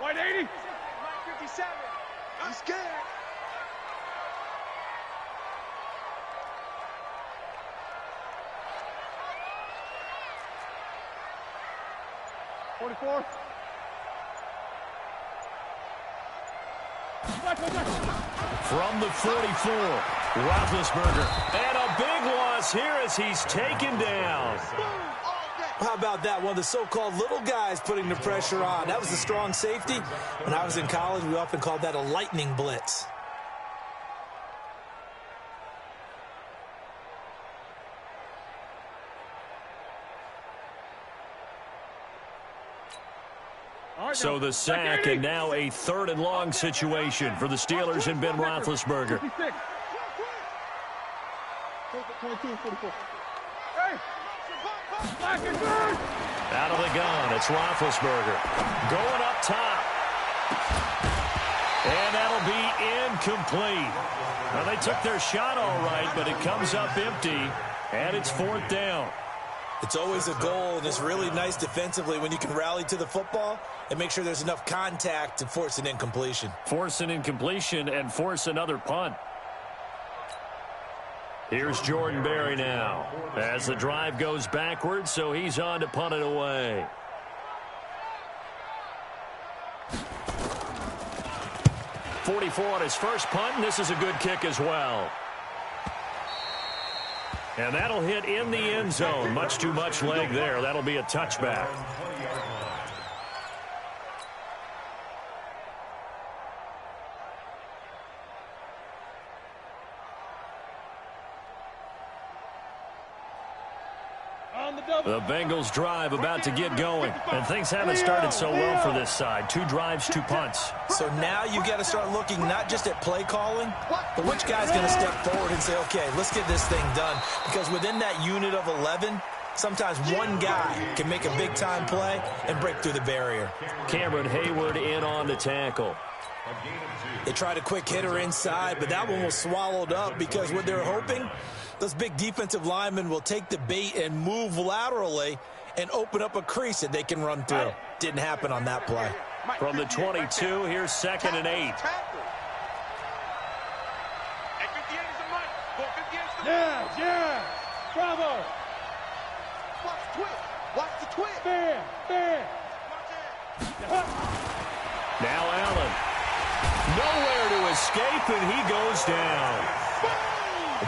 White 80. Mike 57. I'm scared. From the 44, Roethlisberger. And a big loss here as he's taken down. How about that? One of the so-called little guys putting the pressure on. That was a strong safety. When I was in college, we often called that a lightning blitz. So the sack, and now a 3rd and long situation for the Steelers and Ben Roethlisberger. Out of the gun, it's Roethlisberger. Going up top. And that'll be incomplete. Well, they took their shot all right, but it comes up empty, and it's 4th down. It's always a goal, and it's really nice defensively when you can rally to the football and make sure there's enough contact to force an incompletion. Force an incompletion and force another punt. Here's Jordan Berry now as the drive goes backwards, so he's on to punt it away. .44 on his first punt, and this is a good kick as well. And that'll hit in the end zone. Much too much leg there. That'll be a touchback. The Bengals drive about to get going, and things haven't started so well for this side. 2 drives, 2 punts. So now you got to start looking not just at play calling, but which guy's going to step forward and say, okay, let's get this thing done. Because within that unit of 11, sometimes one guy can make a big-time play and break through the barrier. Cameron Hayward in on the tackle. They tried a quick hitter inside, but that one was swallowed up because what they're hoping, those big defensive linemen will take the bait and move laterally and open up a crease that they can run through. Didn't happen on that play. From the 22, here's 2nd and 8. Yeah. Bravo. Watch the twist. Watch the twist. Bam. Now Allen. Nowhere to escape, and he goes down.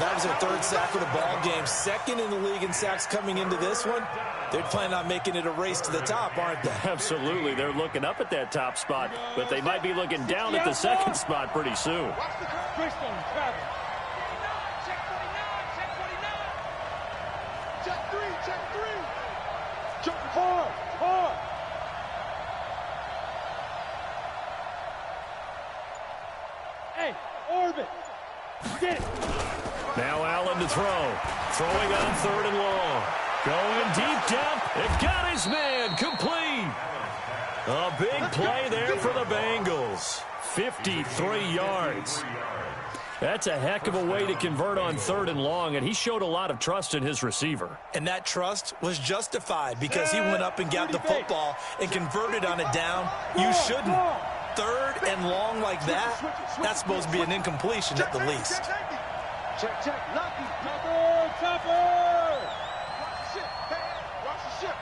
That was their 3rd sack of the ball game. 2nd in the league in sacks coming into this one. They're planning on making it a race to the top, aren't they? Absolutely. They're looking up at that top spot, but they might be looking down at the 2nd spot pretty soon. Hey, orbit. Get it. Now Allen to throw. Throwing on 3rd and long. Going deep down. It got his man complete. A big play there for the Bengals. 53 yards. That's a heck of a way to convert on 3rd and long, and he showed a lot of trust in his receiver. And that trust was justified because he went up and got the football and converted on a down. You shouldn't. 3rd and long like that, that's supposed to be an incompletion at the least. Check. Lucky. Chopper. Watch the ship.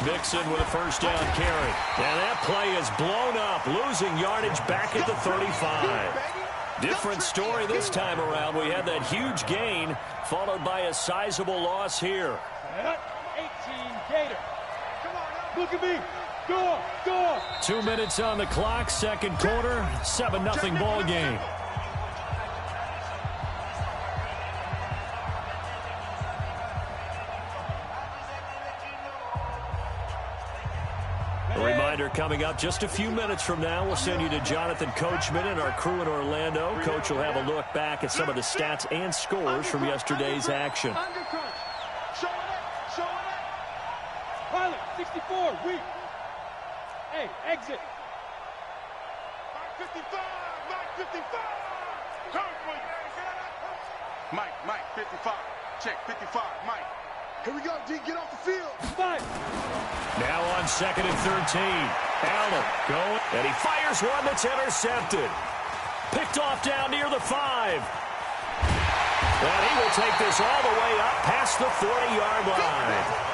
Mixon with a 1st down carry. And that play is blown up, losing yardage back at the 35. Different story this time around. We had that huge gain, followed by a sizable loss here. 18 Gator. Come on, look at me. Go. 2 minutes on the clock, 2nd quarter, 7-0 ball game. A reminder coming up just a few minutes from now. We'll send you to Jonathan Coachman and our crew in Orlando. Coach will have a look back at some of the stats and scores from yesterday's action. Show it up. Pilot, 64, weak. Hey, exit. Mike 55. Mike 55. Check 55. Mike. Here we go, D. Get off the field. 5. Now on 2nd and 13. Allen going, and he fires one that's intercepted. Picked off down near the 5. And he will take this all the way up past the 40-yard line.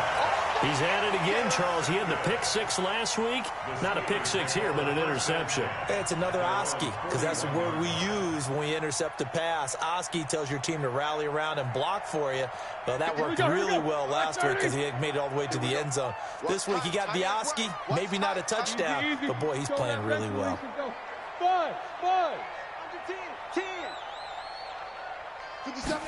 He's at it again, Charles. He had the pick 6 last week. Not a pick 6 here, but an interception. It's another Oski, because that's the word we use when we intercept a pass. Oski tells your team to rally around and block for you. Well, that worked really well last week because he had made it all the way to the end zone. This week he got the Oski, maybe not a touchdown, but boy, he's playing really well. 5. 10. 57.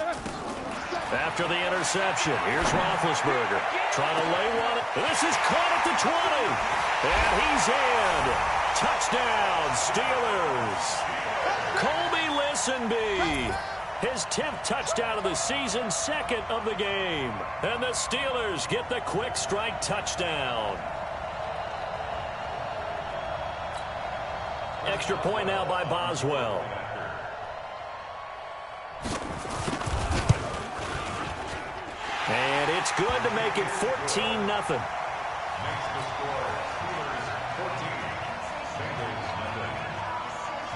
After the interception, here's Roethlisberger trying to lay one. This is caught at the 20. And he's in. Touchdown, Steelers. Colby Listenbee. His 10th touchdown of the season, 2nd of the game. And the Steelers get the quick strike touchdown. Extra point now by Boswell. And it's good to make it 14-0.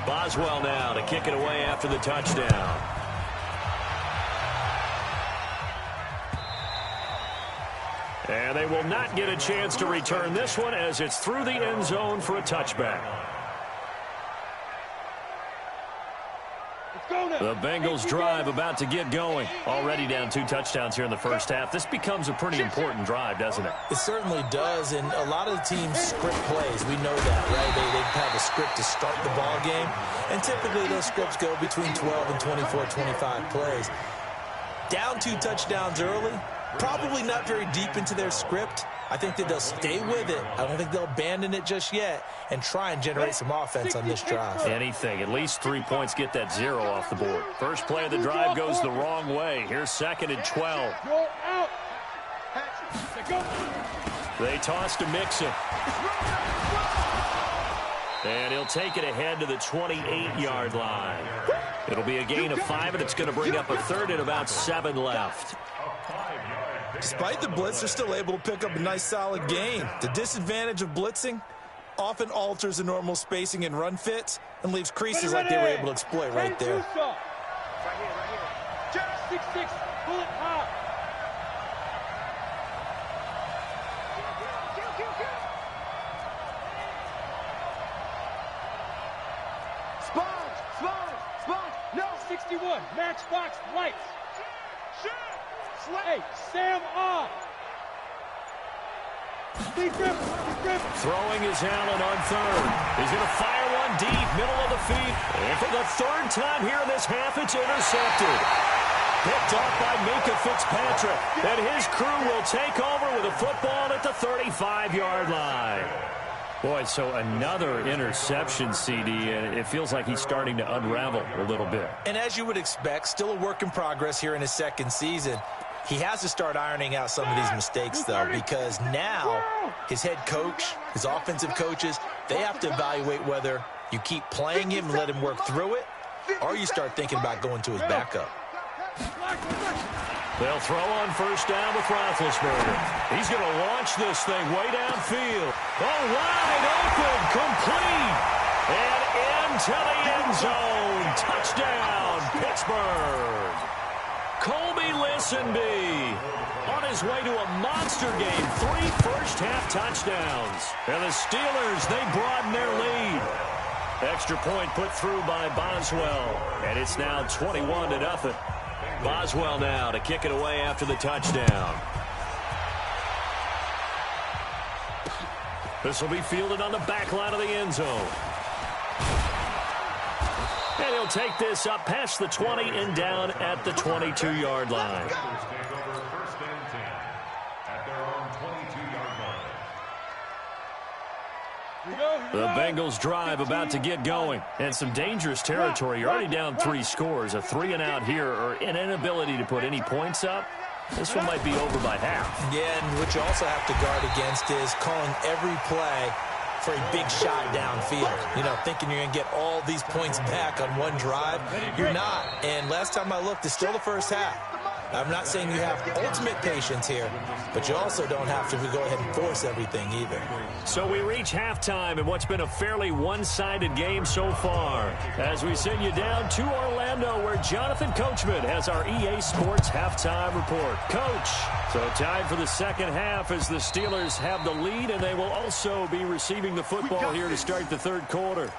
Boswell now to kick it away after the touchdown. And they will not get a chance to return this one as it's through the end zone for a touchback. The Bengals drive about to get going. Already down 2 touchdowns here in the first half. This becomes a pretty important drive, doesn't it? It certainly does, and a lot of the teams script plays. We know that, right? They have a script to start the ball game, and typically those scripts go between 12 and 24, 25 plays. Down 2 touchdowns early, probably not very deep into their script. I think that they'll stay with it. I don't think they'll abandon it just yet and try and generate some offense on this drive. Anything. At least 3 points get that 0 off the board. First play of the drive goes the wrong way. Here's 2nd and 12. They toss to Mixon. And he'll take it ahead to the 28-yard line. It'll be a gain of 5, and it's going to bring up a 3rd and about 7 left. Despite the blitz, they're still able to pick up a nice, solid gain. The disadvantage of blitzing often alters the normal spacing and run fits and leaves creases like they were able to exploit right there. Right here. 6-6, bullet hot. Sponge. No. 61, Matchbox Lights. Hey, Sam off. Throwing is Allen on 3rd. He's going to fire one deep, middle of the field. And for the 3rd time here in this half, it's intercepted. Picked off by Minka Fitzpatrick. And his crew will take over with a football at the 35-yard line. Boy, so another interception, CD, and it feels like he's starting to unravel a little bit. And as you would expect, still a work in progress here in his 2nd season. He has to start ironing out some of these mistakes, though, because now his head coach, his offensive coaches, they have to evaluate whether you keep playing him and let him work through it, or you start thinking about going to his backup. They'll throw on 1st down with Roethlisberger. He's going to launch this thing way downfield. Oh, wide open, complete, and into the end zone. Touchdown, Pittsburgh. Colby Listenbee on his way to a monster game. 3 first-half touchdowns. And the Steelers, they broaden their lead. Extra point put through by Boswell. And it's now 21-0. Boswell now to kick it away after the touchdown. This will be fielded on the back line of the end zone. And he'll take this up past the 20 and down at the 22-yard line. The Bengals drive about to get going. And some dangerous territory. You're already down 3 scores. A 3-and-out here or an inability to put any points up. This one might be over by half. Yeah, and what you also have to guard against is calling every play for a big shot downfield. You know, thinking you're going to get all these points back on one drive. You're not. And last time I looked, it's still the first half. I'm not saying you have ultimate patience here, but you also don't have to go ahead and force everything either. So we reach halftime in what's been a fairly one-sided game so far. As we send you down to Orlando, where Jonathan Coachman has our EA Sports halftime report. Coach, so time for the second half as the Steelers have the lead, and they will also be receiving the football here to start the third quarter.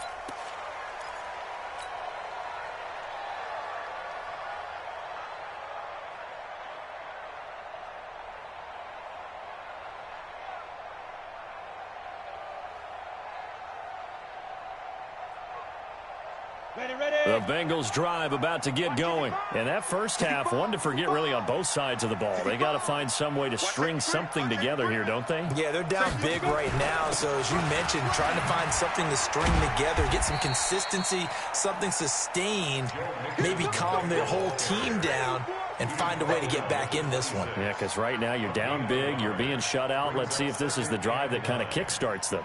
The Bengals drive about to get going. And that first half, one to forget really on both sides of the ball. They got to find some way to string something together here, don't they? Yeah, they're down big right now. So as you mentioned, trying to find something to string together, get some consistency, something sustained, maybe calm their whole team down and find a way to get back in this one. Yeah, because right now you're down big, you're being shut out. Let's see if this is the drive that kind of kickstarts them.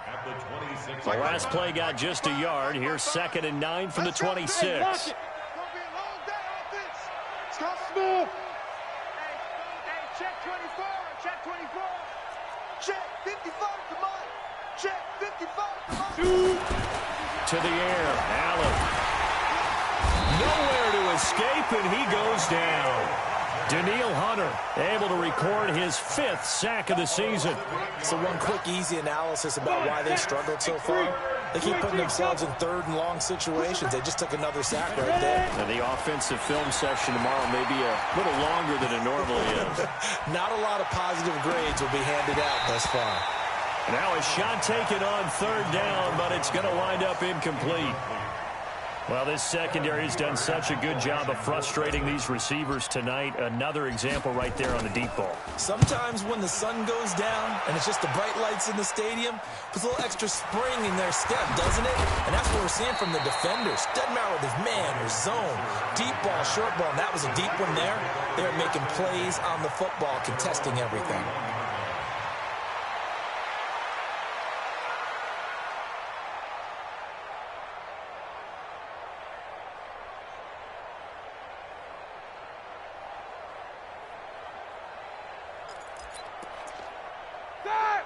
The last play got just a yard. Here's 2nd and 9 from the 26. Check 24. Check 24. Check 55. Come on. Check 55. Come on. To the air. Allen. Nowhere to escape, and he goes down. Daniil Hunter able to record his 5th sack of the season. So one quick, easy analysis about why they struggled so far. They keep putting themselves in 3rd and long situations. They just took another sack right there. And the offensive film session tomorrow may be a little longer than it normally is. Not a lot of positive grades will be handed out thus far. Now a shot taken on 3rd down, but it's going to wind up incomplete. Well, this secondary has done such a good job of frustrating these receivers tonight. Another example right there on the deep ball. Sometimes when the sun goes down and it's just the bright lights in the stadium, puts a little extra spring in their step, doesn't it? And that's what we're seeing from the defenders. Doesn't matter whether it's man or zone, deep ball, short ball, and that was a deep one there. They're making plays on the football, contesting everything.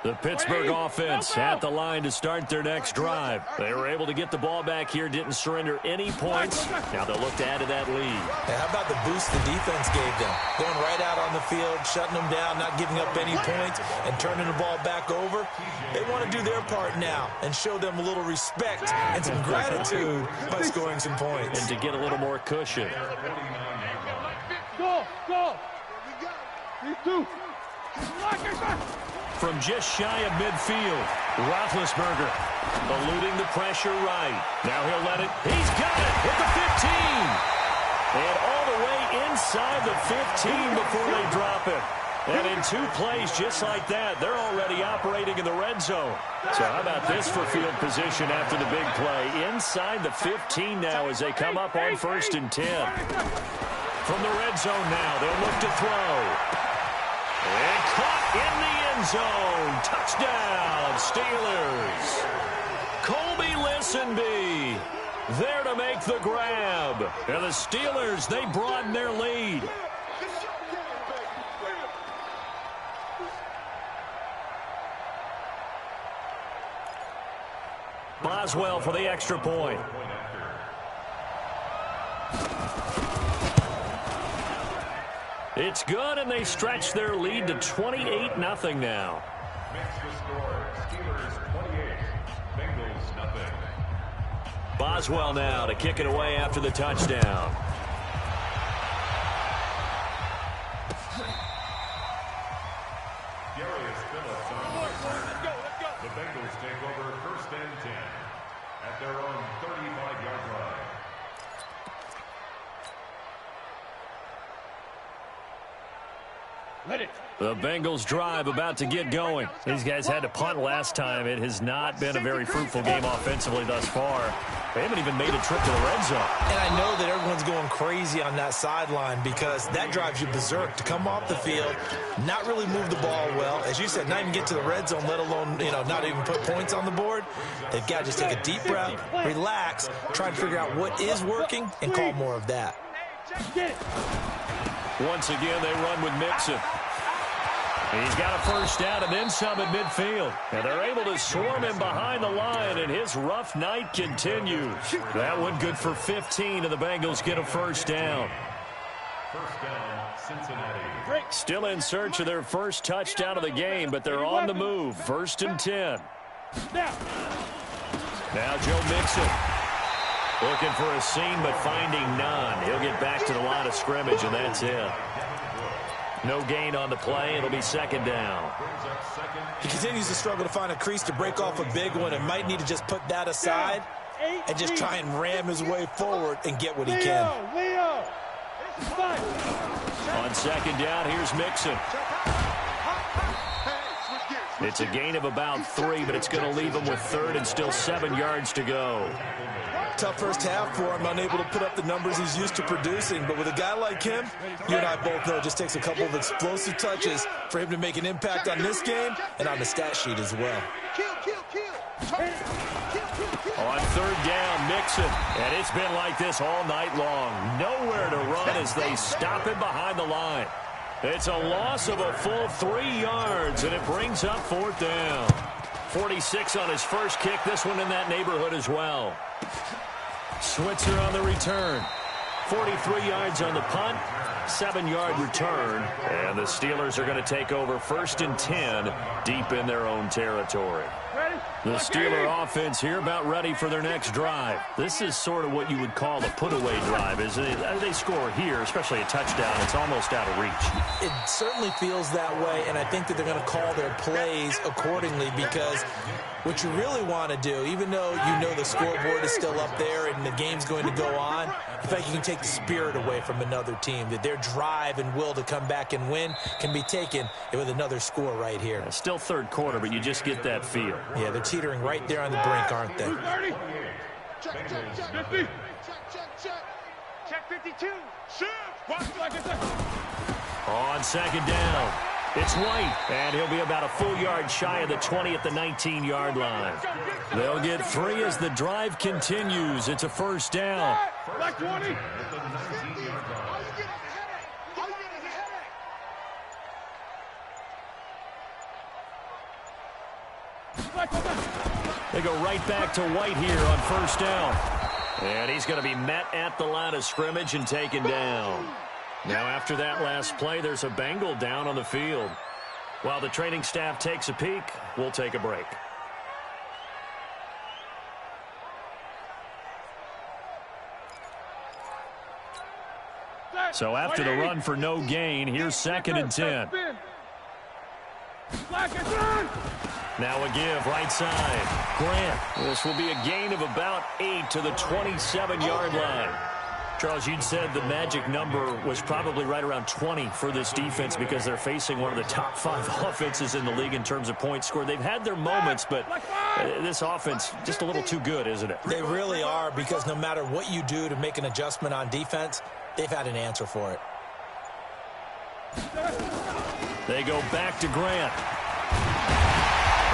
The Pittsburgh offense at the line to start their next drive. They were able to get the ball back here, didn't surrender any points. Now they'll look to add to that lead. Hey, how about the boost the defense gave them? Going right out on the field, shutting them down, not giving up any points, and turning the ball back over. They want to do their part now and show them a little respect and some gratitude by scoring some points. And to get a little more cushion. Go! You two! From just shy of midfield, Roethlisberger eluding the pressure right. Now he'll let it. He's got it at the 15. And all the way inside the 15 before they drop it. And in 2 plays just like that, they're already operating in the red zone. So how about this for field position after the big play? Inside the 15 now as they come up on 1st and 10. From the red zone now, they'll look to throw. And caught in the end zone. Touchdown, Steelers. Colby Listenby there to make the grab. And the Steelers, they broaden their lead. Boswell for the extra point. It's good, and they stretch their lead to 28-0 now. Boswell now to kick it away after the touchdown. The Bengals take over 1st and 10 at their own 35-yard line. The Bengals drive about to get going. These guys had to punt last time. It has not been a very fruitful game offensively thus far. They haven't even made a trip to the red zone. And I know that everyone's going crazy on that sideline because that drives you berserk to come off the field, not really move the ball well. As you said, not even get to the red zone, let alone, not even put points on the board. They've got to just take a deep breath, relax, try to figure out what is working, and call more of that. Once again, they run with Mixon. He's got a first down and then some at midfield. And they're able to swarm him behind the line, and his rough night continues. That one good for 15, and the Bengals get a first down. First down, Cincinnati. Still in search of their first touchdown of the game, but they're on the move. 1st and 10. Now Joe Mixon. Looking for a seam, but finding none. He'll get back to the line of scrimmage, and that's it. No gain on the play. It'll be 2nd down. He continues to struggle to find a crease to break off a big one and might need to just put that aside and just try and ram his way forward and get what he can. On 2nd down, here's Mixon. It's a gain of about 3, but it's going to leave him with 3rd and still 7 yards to go. Tough first half for him, unable to put up the numbers he's used to producing. But with a guy like him, you and I both know it just takes a couple of explosive touches for him to make an impact on this game and on the stat sheet as well. On 3rd down, Mixon. And it's been like this all night long. Nowhere to run as they stop him behind the line. It's a loss of a full 3 yards, and it brings up 4th down. 46 on his first kick. This one in that neighborhood as well. Switzer on the return. 43 yards on the punt. 7-yard return. And the Steelers are going to take over 1st and 10 deep in their own territory. The Steeler offense here about ready for their next drive. This is sort of what you would call a put-away drive, isn't it? They score here, especially a touchdown. It's almost out of reach. It certainly feels that way, and I think that they're going to call their plays accordingly because what you really want to do, even though you know the scoreboard is still up there and the game's going to go on, I think you can take the spirit away from another team, that their drive and will to come back and win can be taken with another score right here. Still 3rd quarter, but you just get that feel. Yeah, they're teetering right there on the brink, aren't they? Check, check, check. 50. Check 52. Shift. On 2nd down, it's White, and he'll be about a full yard shy of the 20 at the 19-yard line. They'll get 3 as the drive continues. It's a 1st down. Black 20. They go right back to White here on 1st down. And he's going to be met at the line of scrimmage and taken down. Now after that last play, there's a Bengal down on the field. While the training staff takes a peek, we'll take a break. So after the run for no gain, here's 2nd and 10. Now a give right side. Grant. This will be a gain of about 8 to the 27-yard line. Charles, you'd said the magic number was probably right around 20 for this defense because they're facing one of the top 5 offenses in the league in terms of points scored. They've had their moments, but this offense just a little too good, isn't it? They really are, because no matter what you do to make an adjustment on defense, they've had an answer for it. They go back to Grant.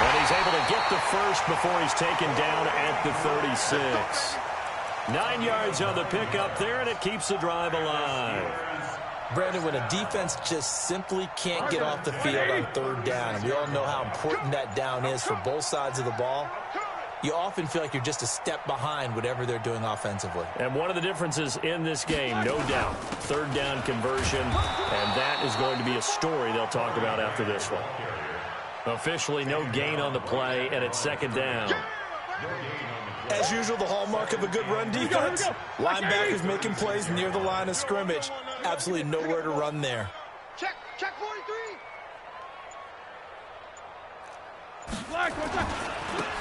And he's able to get the first before he's taken down at the 36. 9 yards on the pickup there, and it keeps the drive alive. Brandon, when a defense just simply can't get off the field on 3rd down, and we all know how important that down is for both sides of the ball, you often feel like you're just a step behind whatever they're doing offensively. And one of the differences in this game, no doubt, 3rd down conversion, and that is going to be a story they'll talk about after this one. Officially no gain on the play, and it's 2nd down. As usual, the hallmark of a good run defense. Linebackers making plays near the line of scrimmage. Absolutely nowhere to run there. Check 43.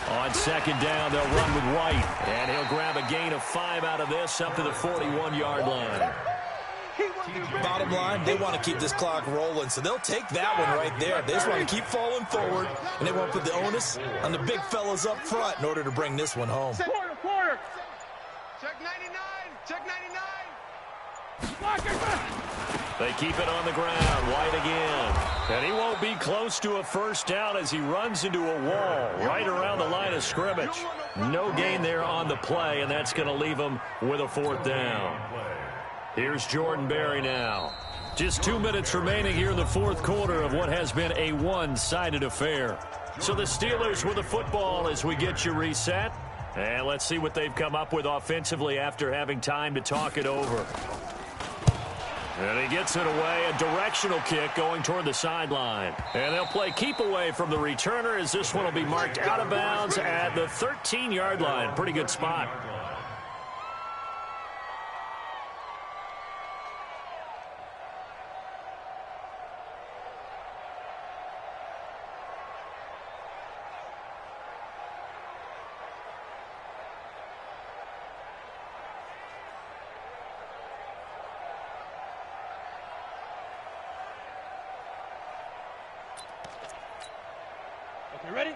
On 2nd down, they'll run with White. And he'll grab a gain of 5 out of this up to the 41-yard line. Bottom line, they want to keep this clock rolling, so they'll take that one right there. They just want to keep falling forward, and they want to put the onus on the big fellas up front in order to bring this one home. Quarter. Check 99. Check 99. They keep it on the ground. White again. And he won't be close to a 1st down as he runs into a wall right around the line of scrimmage. No gain there on the play, and that's going to leave him with a 4th down. Here's Jordan Berry now. Just 2 minutes remaining here in the fourth quarter of what has been a one-sided affair. So the Steelers with the football as we get you reset. And let's see what they've come up with offensively after having time to talk it over. And he gets it away, a directional kick going toward the sideline. And they'll play keep away from the returner as this one will be marked out of bounds at the 13-yard line. Pretty good spot.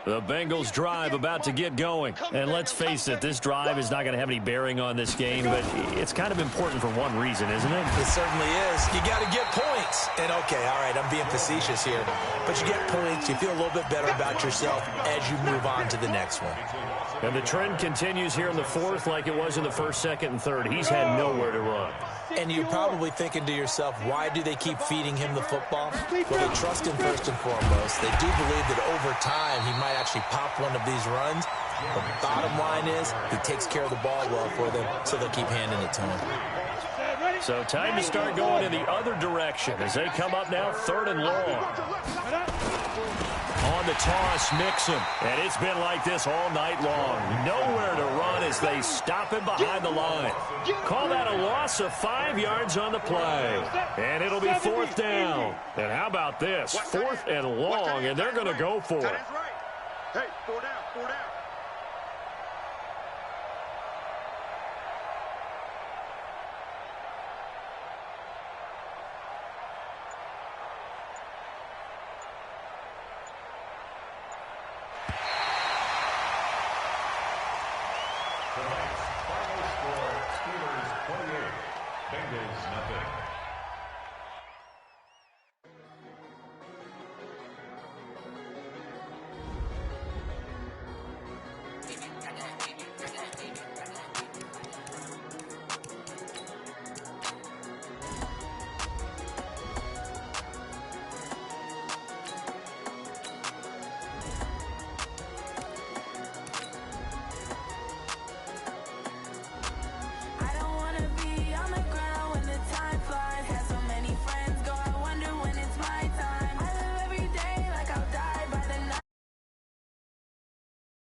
The Bengals drive about to get going. And let's face it, this drive is not going to have any bearing on this game, but it's kind of important for one reason, isn't it? It certainly is. You got to get points. And okay, all right, I'm being facetious here, but you get points, you feel a little bit better about yourself as you move on to the next one. And the trend continues here in the fourth like it was in the first, second, and third. He's had nowhere to run. And you're probably thinking to yourself, why do they keep feeding him the football? Well, they trust him first and foremost. They do believe that over time he might actually pop one of these runs. The bottom line is he takes care of the ball well for them, so they'll keep handing it to him. So time to start going in the other direction as they come up now third and long. On the toss, Mixon. And it's been like this all night long. Nowhere to run as they stop him behind the line. Call that a loss of 5 yards on the play. And it'll be fourth down. And how about this? Fourth and long, and they're going to go for it. Hey, 4 down, 4 down. Tonight's final score, Steelers 28, Bengals nothing.